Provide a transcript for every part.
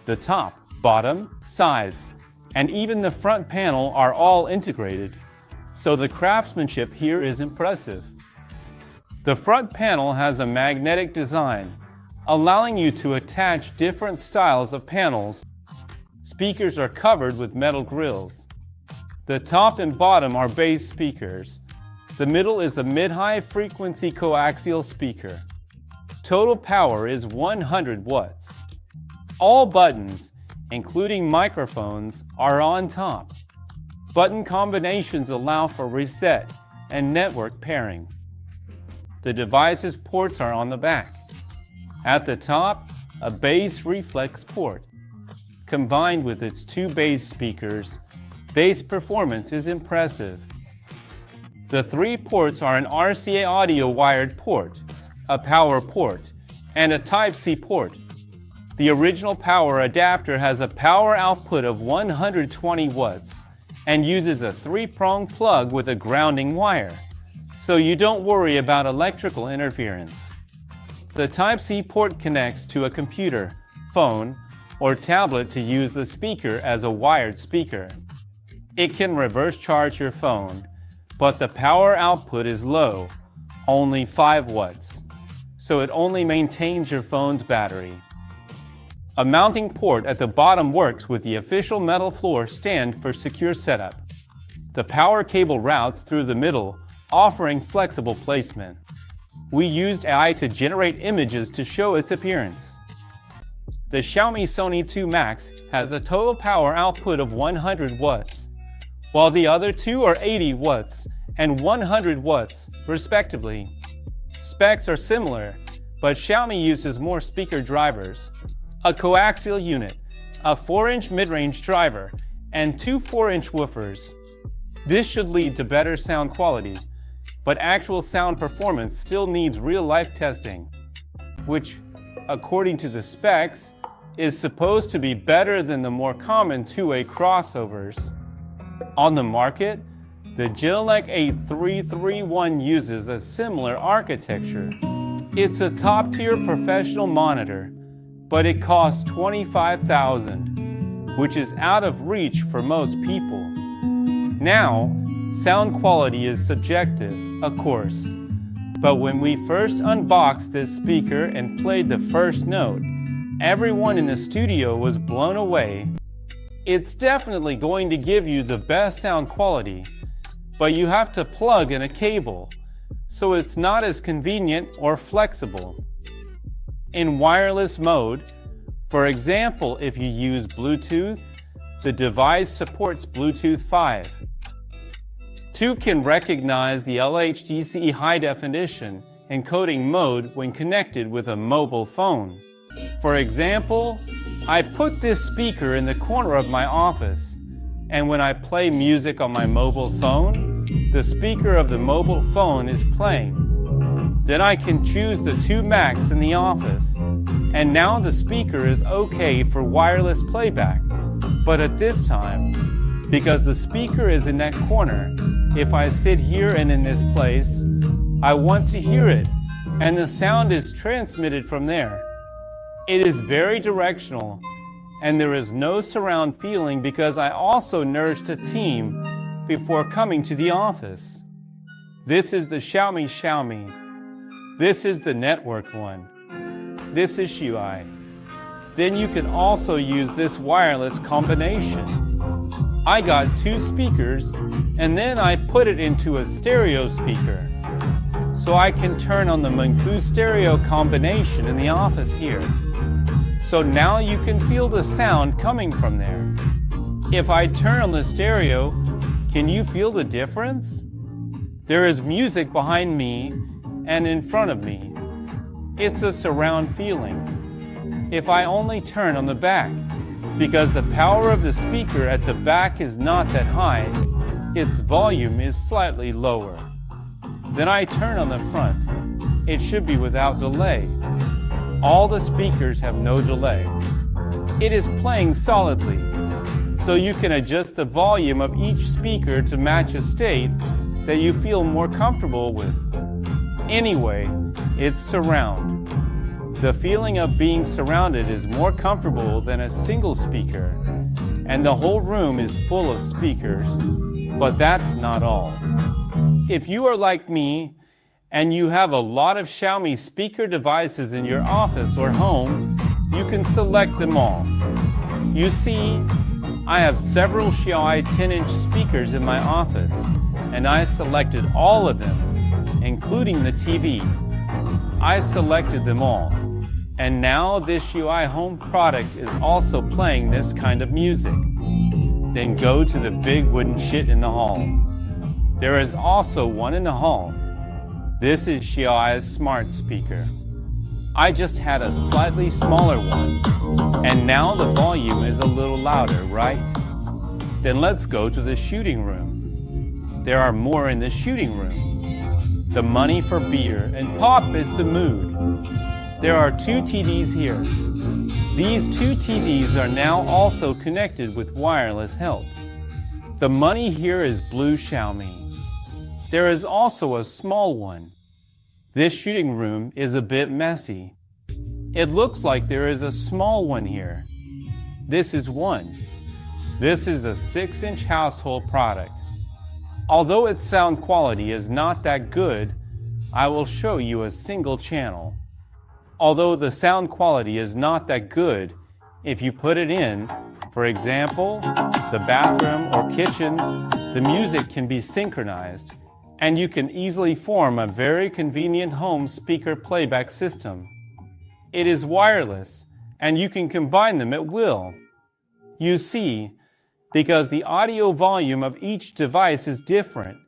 The top, bottom, sides, and even the front panel are all integrated, so the craftsmanship here is impressive. The front panel has a magnetic design, allowing you to attach different styles of panels. Speakers are covered with metal grills. The top and bottom are bass speakers. The middle is a mid-high frequency coaxial speaker. Total power is 100 watts. All buttons, including microphones, are on top. Button combinations allow for reset and network pairing. The device's ports are on the back. At the top, a bass reflex port. Combined with its two bass speakers, bass performance is impressive. The three ports are an RCA audio wired port, a power port, and a Type-C port. The original power adapter has a power output of 120 watts and uses a three-prong plug with a grounding wire, so you don't worry about electrical interference. The Type-C port connects to a computer, phone, or tablet to use the speaker as a wired speaker. It can reverse charge your phone, but the power output is low, only 5 watts, so it only maintains your phone's battery. A mounting port at the bottom works with the official metal floor stand for secure setup. The power cable routes through the middle, offering flexible placement. We used AI to generate images to show its appearance. The Xiaomi Sony 2 Max has a total power output of 100 watts, while the other two are 80 watts and 100 watts, respectively. Specs are similar, but Xiaomi uses more speaker drivers, a coaxial unit, a 4-inch mid-range driver, and 2 4-inch woofers. This should lead to better sound quality, but actual sound performance still needs real-life testing, which, according to the specs, is supposed to be better than the more common two-way crossovers. On the market, the Genelec 8331 uses a similar architecture. It's a top-tier professional monitor, but it costs $25,000, which is out of reach for most people. Now, sound quality is subjective, of course, but when we first unboxed this speaker and played the first note, everyone in the studio was blown away. It's definitely going to give you the best sound quality, but you have to plug in a cable, so it's not as convenient or flexible. In wireless mode, for example, if you use Bluetooth, the device supports Bluetooth 5. 2 can recognize the LHDC high definition encoding mode when connected with a mobile phone. For example, I put this speaker in the corner of my office, and when I play music on my mobile phone, the speaker of the mobile phone is playing. Then I can choose the 2 Max in the office, and now the speaker is okay for wireless playback. But at this time, because the speaker is in that corner, if I sit here and in this place, I want to hear it, and the sound is transmitted from there. It is very directional, and there is no surround feeling because I also nursed a team before coming to the office. This is the Xiaomi. This is the networked one. This is Xiui. Then you can also use this wireless combination. I got 2 speakers, and then I put it into a stereo speaker, so I can turn on the Mengfu stereo combination in the office here. So now you can feel the sound coming from there. If I turn on the stereo, can you feel the difference? There is music behind me and in front of me. It's a surround feeling. If I only turn on the back, because the power of the speaker at the back is not that high, its volume is slightly lower. Then I turn on the front. It should be without delay. All the speakers have no delay. It is playing solidly, so you can adjust the volume of each speaker to match a state that you feel more comfortable with. Anyway, it's surround. The feeling of being surrounded is more comfortable than a single speaker, and the whole room is full of speakers, but that's not all. If you are like me and you have a lot of Xiaomi speaker devices in your office or home, you can select them all. You see, I have several Xiaomi 10-inch speakers in my office, and I selected all of them, including the TV. I selected them all, and now this Xiaomi home product is also playing this kind of music. Then go to the big wooden shit in the hall. There is also one in the hall. This is Xiaomi's smart speaker. I just had a slightly smaller one, and now the volume is a little louder, right? Then let's go to the shooting room. There are more in the shooting room. The money for beer and pop is the mood. There are 2 TVs here. These 2 TVs are now also connected with wireless help. The money here is blue Xiaomi. There is also a small one. This shooting room is a bit messy. It looks like there is a small one here. This is one. This is a 6-inch household product. Although its sound quality is not that good, I will show you a single channel. Although the sound quality is not that good, if you put it in, for example, the bathroom or kitchen, the music can be synchronized, and you can easily form a very convenient home speaker playback system. It is wireless, and you can combine them at will. You see, because the audio volume of each device is different,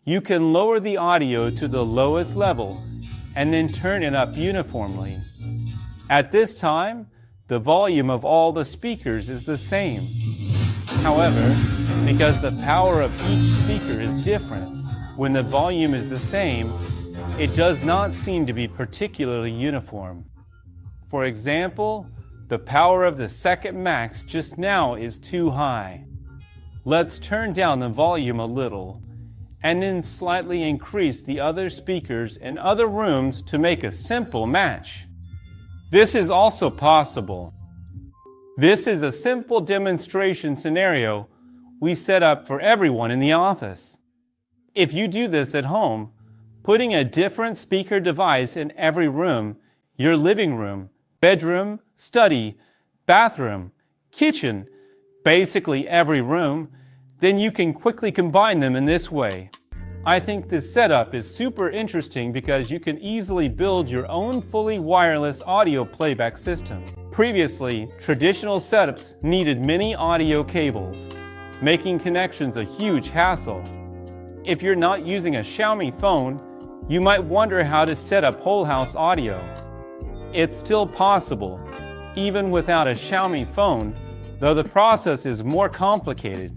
you can lower the audio to the lowest level and then turn it up uniformly. At this time, the volume of all the speakers is the same. However, because the power of each speaker is different, when the volume is the same, it does not seem to be particularly uniform. For example, the power of the second max just now is too high. Let's turn down the volume a little, and then slightly increase the other speakers in other rooms to make a simple match. This is also possible. This is a simple demonstration scenario we set up for everyone in the office. If you do this at home, putting a different speaker device in every room, your living room, bedroom, study, bathroom, kitchen, basically every room, then you can quickly combine them in this way. I think this setup is super interesting because you can easily build your own fully wireless audio playback system. Previously, traditional setups needed many audio cables, making connections a huge hassle. If you're not using a Xiaomi phone, you might wonder how to set up whole house audio. It's still possible, even without a Xiaomi phone, though the process is more complicated.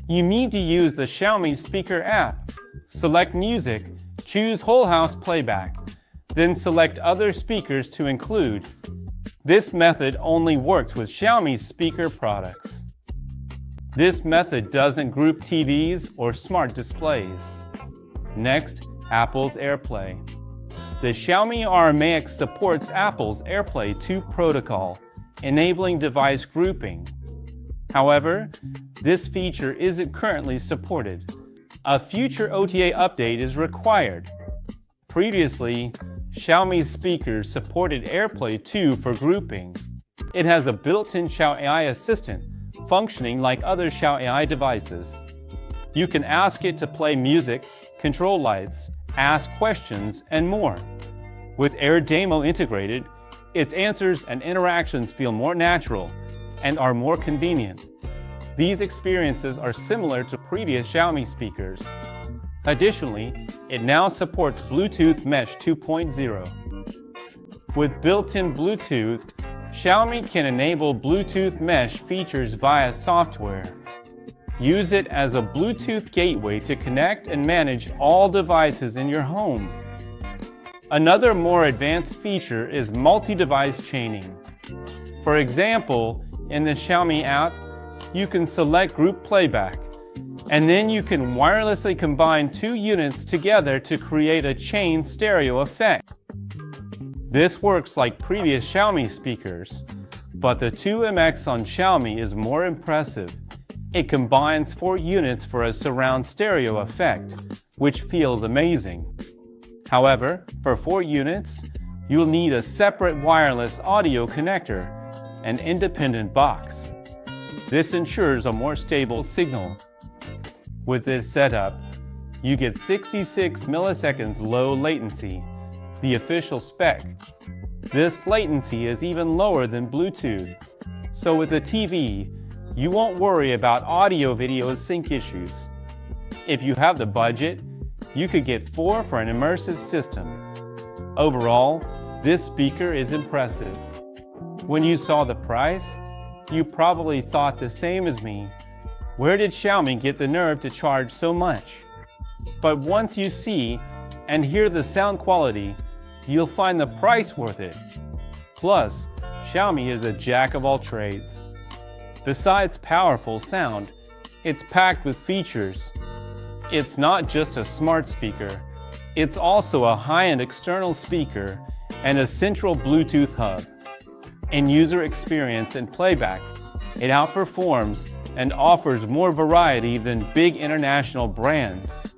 You need to use the Xiaomi speaker app, select music, choose whole house playback, then select other speakers to include. This method only works with Xiaomi speaker products. This method doesn't group TVs or smart displays. Next, Apple's AirPlay. The Xiaomi RMAX supports Apple's AirPlay 2 protocol, enabling device grouping. However, this feature isn't currently supported. A future OTA update is required. Previously, Xiaomi speakers supported AirPlay 2 for grouping. It has a built-in Xiao AI assistant, functioning like other Xiao AI devices. You can ask it to play music, control lights, ask questions, and more. With AirDemo integrated, its answers and interactions feel more natural and are more convenient. These experiences are similar to previous Xiaomi speakers. Additionally, it now supports Bluetooth Mesh 2.0. With built-in Bluetooth, Xiaomi can enable Bluetooth Mesh features via software. Use it as a Bluetooth gateway to connect and manage all devices in your home. Another more advanced feature is multi-device chaining. For example, in the Xiaomi app, you can select group playback, and then you can wirelessly combine 2 units together to create a chain stereo effect. This works like previous Xiaomi speakers, but the 2MX on Xiaomi is more impressive. It combines 4 units for a surround stereo effect, which feels amazing. However, for 4 units, you'll need a separate wireless audio connector, an independent box. This ensures a more stable signal. With this setup, you get 66 milliseconds low latency, the official spec. This latency is even lower than Bluetooth, so with a TV, you won't worry about audio-video sync issues. If you have the budget, you could get 4 for an immersive system. Overall, this speaker is impressive. When you saw the price, you probably thought the same as me. Where did Xiaomi get the nerve to charge so much? But once you see and hear the sound quality, you'll find the price worth it. Plus, Xiaomi is a jack of all trades. Besides powerful sound, it's packed with features. It's not just a smart speaker, it's also a high-end external speaker and a central Bluetooth hub. In user experience and playback, it outperforms and offers more variety than big international brands.